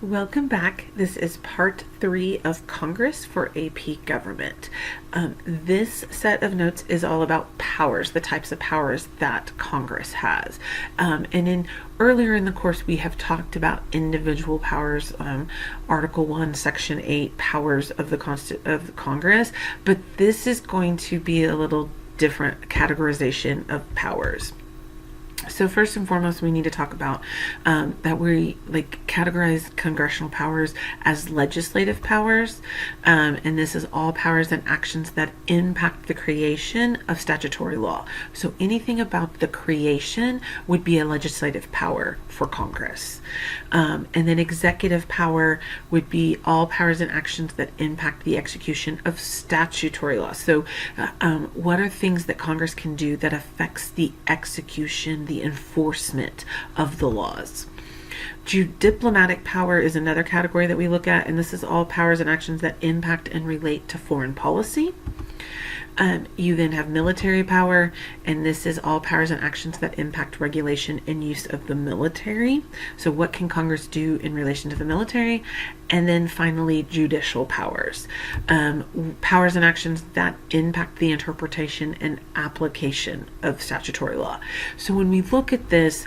Welcome back. This is part 3 of Congress for AP Government. This set of notes is all about powers, the types of powers that Congress has. Earlier in the course, we have talked about individual powers, Article 1, Section 8, powers of the Congress, but this is going to be a little different categorization of powers. So first and foremost, we need to talk about that we categorize congressional powers as legislative powers, and this is all powers and actions that impact the creation of statutory law. So anything about the creation would be a legislative power for Congress. And then executive power would be all powers and actions that impact the execution of statutory law. So what are things that Congress can do that affects the execution, the enforcement of the laws? Diplomatic power is another category that we look at, and this is all powers and actions that impact and relate to foreign policy. You then have military power, and this is all powers and actions that impact regulation and use of the military. So what can Congress do in relation to the military? And then finally, judicial powers. Powers and actions that impact the interpretation and application of statutory law. So when we look at this,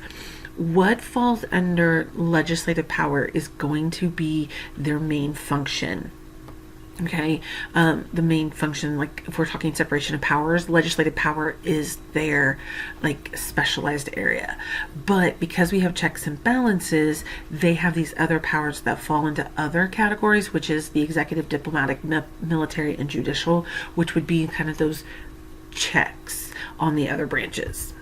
what falls under legislative power is going to be their main function. Okay, the main function, like if we're talking separation of powers, legislative power is their specialized area. But because we have checks and balances, they have these other powers that fall into other categories, which is the executive, diplomatic, military, and judicial, which would be kind of those checks on the other branches.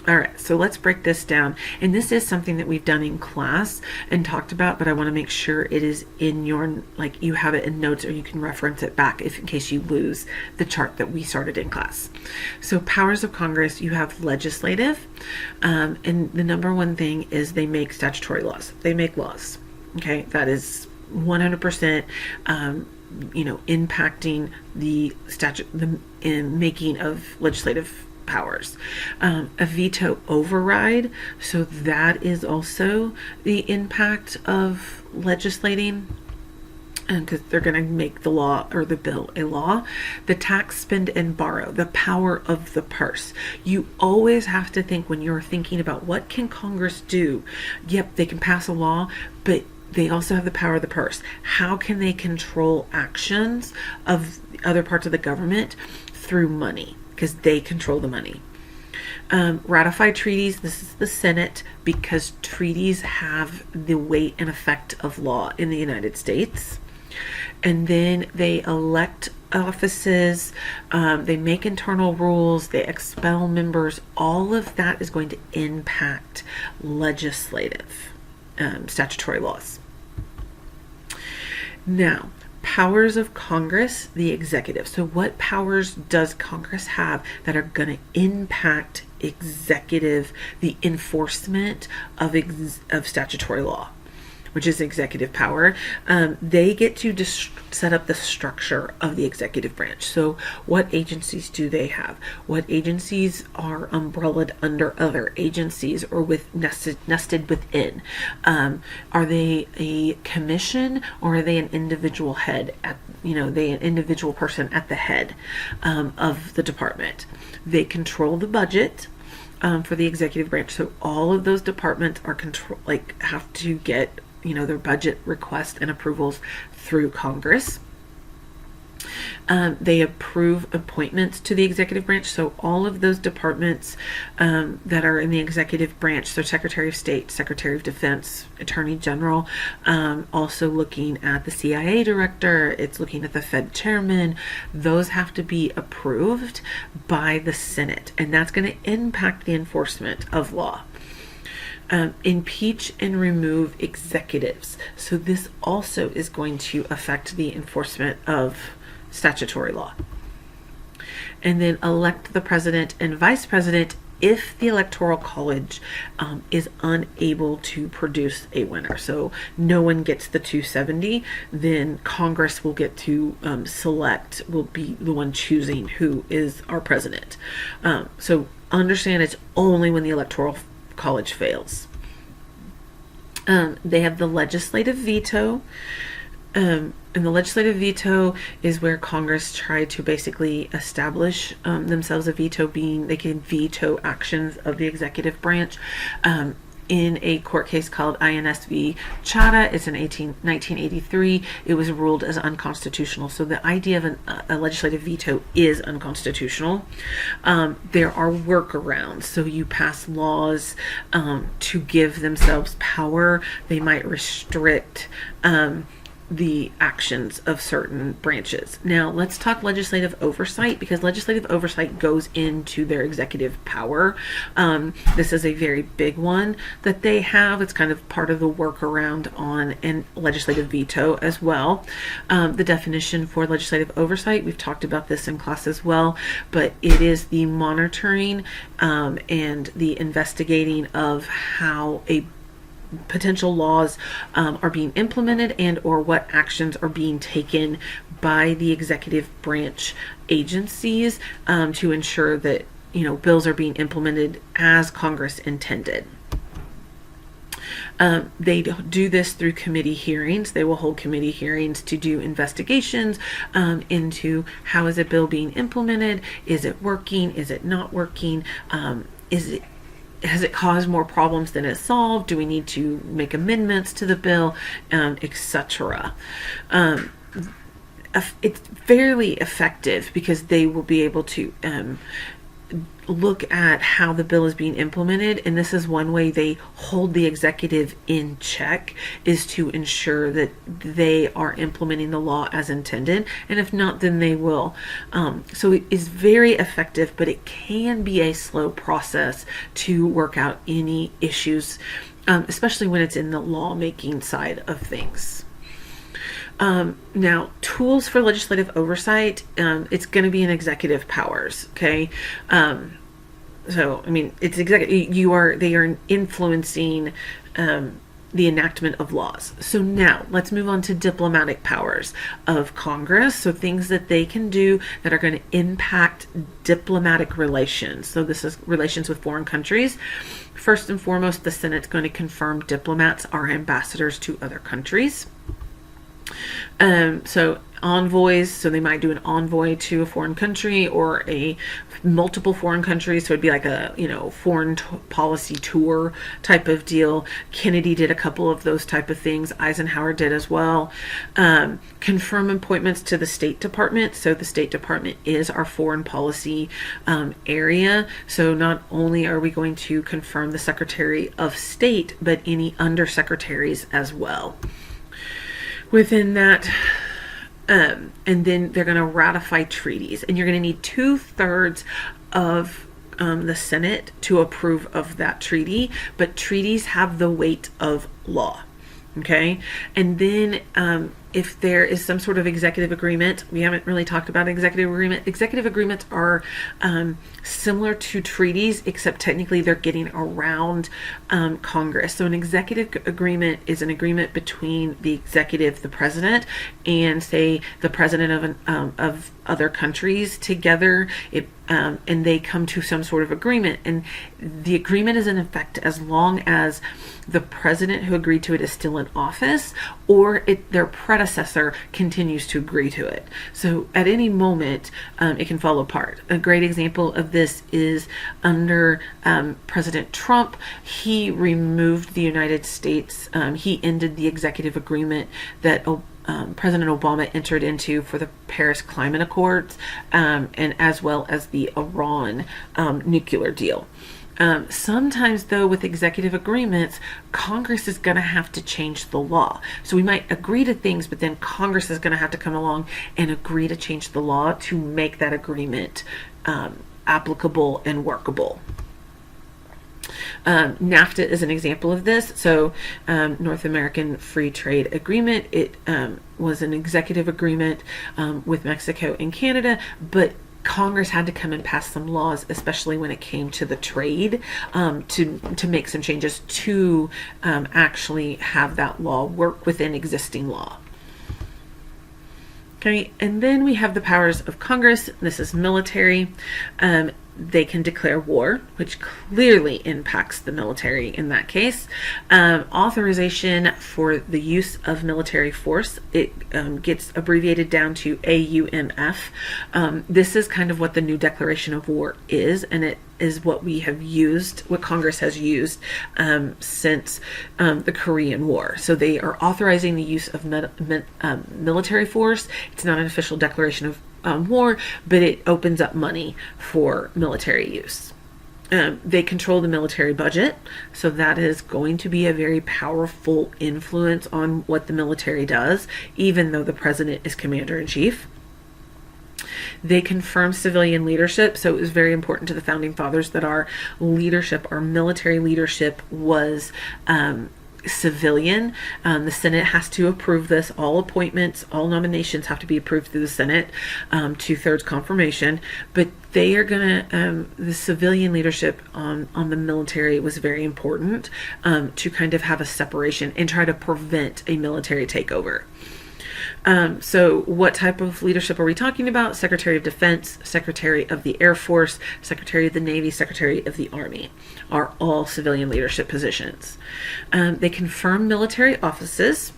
All right, so let's break this down. And this is something that we've done in class and talked about, but I want to make sure it is in your, you have it in notes, or you can reference it back if in case you lose the chart that we started in class. So powers of Congress, you have legislative, and the number one thing is they make statutory laws. They make laws. Okay, that is 100%. Impacting the making of legislative powers. A veto override, so that is also the impact of legislating, because they're going to make the law or the bill a law. The tax, spend, and borrow, the power of the purse. You always have to think, when you're thinking about what can Congress do, yep, they can pass a law, but they also have the power of the purse. How can they control actions of other parts of the government? Through money, because they control the money. Ratify treaties, this is the Senate, because treaties have the weight and effect of law in the United States. And then they elect offices, they make internal rules, they expel members. All of that is going to impact legislative statutory laws. Now, powers of Congress, the executive. So what powers does Congress have that are going to impact executive, the enforcement of statutory law, which is executive power? They get to set up the structure of the executive branch. So what agencies do they have? What agencies are umbrellaed under other agencies or nested within? Are they a commission, or are they an individual head they an individual person at the head of the department? They control the budget for the executive branch. So all of those departments are have to get their budget requests and approvals through Congress. They approve appointments to the executive branch. So all of those departments that are in the executive branch, so Secretary of State, Secretary of Defense, Attorney General, also looking at the CIA director, it's looking at the Fed chairman, those have to be approved by the Senate, and that's going to impact the enforcement of law. Impeach and remove executives. So this also is going to affect the enforcement of statutory law. And then elect the president and vice president if the Electoral College is unable to produce a winner. So no one gets the 270, then Congress will get to will be the one choosing who is our president. So understand, it's only when the Electoral College fails. They have the legislative veto. And the legislative veto is where Congress tried to basically establish themselves a veto, being they can veto actions of the executive branch. In a court case called INS v. Chadha, it's in 1983, it was ruled as unconstitutional. So the idea of a legislative veto is unconstitutional. There are workarounds. So you pass laws to give themselves power. They might restrict the actions of certain branches. Now let's talk legislative oversight, because legislative oversight goes into their executive power. This is a very big one that they have. It's kind of part of the workaround on and legislative veto as well. The definition for legislative oversight, we've talked about this in class as well, but it is the monitoring and the investigating of how a potential laws are being implemented and or what actions are being taken by the executive branch agencies to ensure that bills are being implemented as Congress intended. They do this through committee hearings. They will hold committee hearings to do investigations into how is a bill being implemented? Is it working? Is it not working? Has it caused more problems than it solved? Do we need to make amendments to the bill, etc.? It's fairly effective because they will be able to look at how the bill is being implemented, and this is one way they hold the executive in check, is to ensure that they are implementing the law as intended, and if not, then they will. So it is very effective, but it can be a slow process to work out any issues, especially when it's in the lawmaking side of things. Now, tools for legislative oversight, it's going to be in executive powers. Okay. So, I mean, it's they are influencing, the enactment of laws. So now let's move on to diplomatic powers of Congress. So things that they can do that are going to impact diplomatic relations. So this is relations with foreign countries. First and foremost, the Senate's going to confirm diplomats are ambassadors to other countries. So envoys, so they might do an envoy to a foreign country or a multiple foreign countries. So it'd be like a, foreign policy tour type of deal. Kennedy did a couple of those type of things. Eisenhower did as well. Confirm appointments to the State Department. So the State Department is our foreign policy area. So not only are we going to confirm the Secretary of State, but any undersecretaries as well. Within that, and then they're going to ratify treaties, and you're going to need 2/3 of the Senate to approve of that treaty, but treaties have the weight of law. Okay. And then if there is some sort of executive agreement, we haven't really talked about executive agreement. Executive agreements are similar to treaties, except technically they're getting around Congress. So an executive agreement is an agreement between the executive, the president, and say the president of other countries together. And they come to some sort of agreement, and the agreement is in effect as long as the president who agreed to it is still in office, or their predecessor continues to agree to it. So at any moment, it can fall apart. A great example of this is under President Trump. He removed the United States. He ended the executive agreement that President Obama entered into for the Paris Climate Accords, and as well as the Iran nuclear deal. Sometimes, though, with executive agreements, Congress is going to have to change the law. So we might agree to things, but then Congress is going to have to come along and agree to change the law to make that agreement applicable and workable. NAFTA is an example of this. So North American Free Trade Agreement, it was an executive agreement with Mexico and Canada, but Congress had to come and pass some laws, especially when it came to the trade, to make some changes to actually have that law work within existing law. Okay, and then we have the powers of Congress. This is military. They can declare war, which clearly impacts the military in that case. Authorization for the use of military force, it gets abbreviated down to AUMF. This is kind of what the new declaration of war is, and it is what we have used, what Congress has used since the Korean War. So they are authorizing the use of military force. It's not an official declaration of war, but it opens up money for military use. They control the military budget, so that is going to be a very powerful influence on what the military does, even though the president is commander-in-chief. They confirm civilian leadership, so it was very important to the Founding Fathers that our leadership, our military leadership, was civilian. The Senate has to approve this. All appointments, all nominations have to be approved through the Senate, 2/3 confirmation. But they are going to, the civilian leadership on the military was very important to kind of have a separation and try to prevent a military takeover. So what type of leadership are we talking about? Secretary of Defense, Secretary of the Air Force, Secretary of the Navy, Secretary of the Army are all civilian leadership positions. They confirm military offices,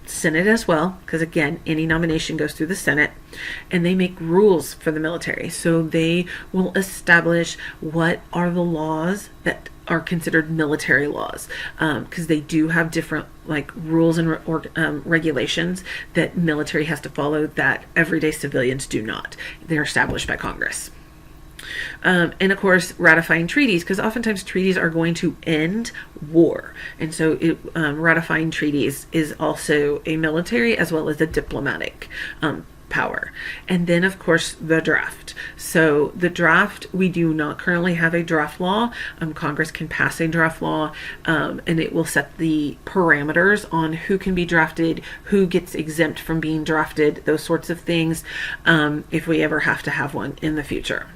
Senate as well, because again, any nomination goes through the Senate, and they make rules for the military. So they will establish what are the laws that are considered military laws, because they do have different like rules and regulations that military has to follow that everyday civilians do not. They're established by Congress. And of course, ratifying treaties, because oftentimes treaties are going to end war. And so ratifying treaties is also a military as well as a diplomatic power. And then of course the draft. So the draft, we do not currently have a draft law. Congress can pass a draft law, and it will set the parameters on who can be drafted, who gets exempt from being drafted, those sorts of things, if we ever have to have one in the future.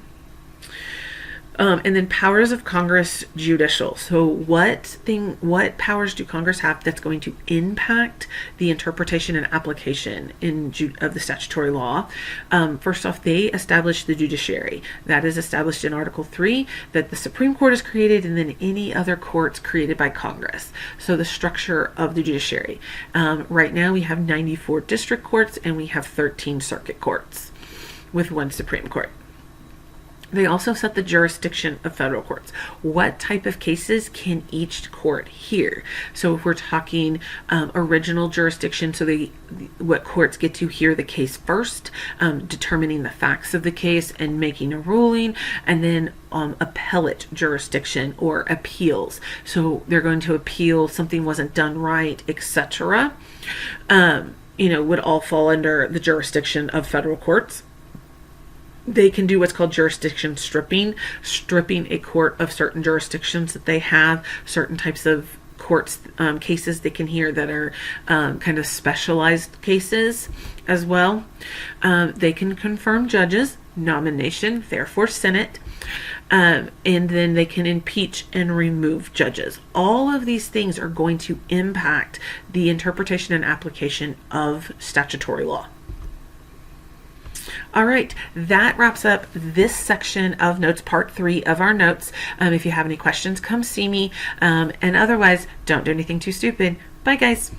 And then powers of Congress, judicial. So what powers do Congress have that's going to impact the interpretation and application of the statutory law? First off, they establish the judiciary. That is established in Article 3, that the Supreme Court is created, and then any other courts created by Congress. So the structure of the judiciary. Right now we have 94 district courts, and we have 13 circuit courts with one Supreme Court. They also set the jurisdiction of federal courts. What type of cases can each court hear? So if we're talking original jurisdiction, so what courts get to hear the case first, determining the facts of the case and making a ruling, and then appellate jurisdiction or appeals. So they're going to appeal something wasn't done right, etc. Would all fall under the jurisdiction of federal courts. They can do what's called jurisdiction stripping a court of certain jurisdictions that they have, certain types of courts, cases they can hear that are kind of specialized cases as well. They can confirm judges, nomination, therefore Senate, and then they can impeach and remove judges. All of these things are going to impact the interpretation and application of statutory law. All right, that wraps up this section of notes, part 3 of our notes. If you have any questions, come see me. And otherwise, don't do anything too stupid. Bye, guys.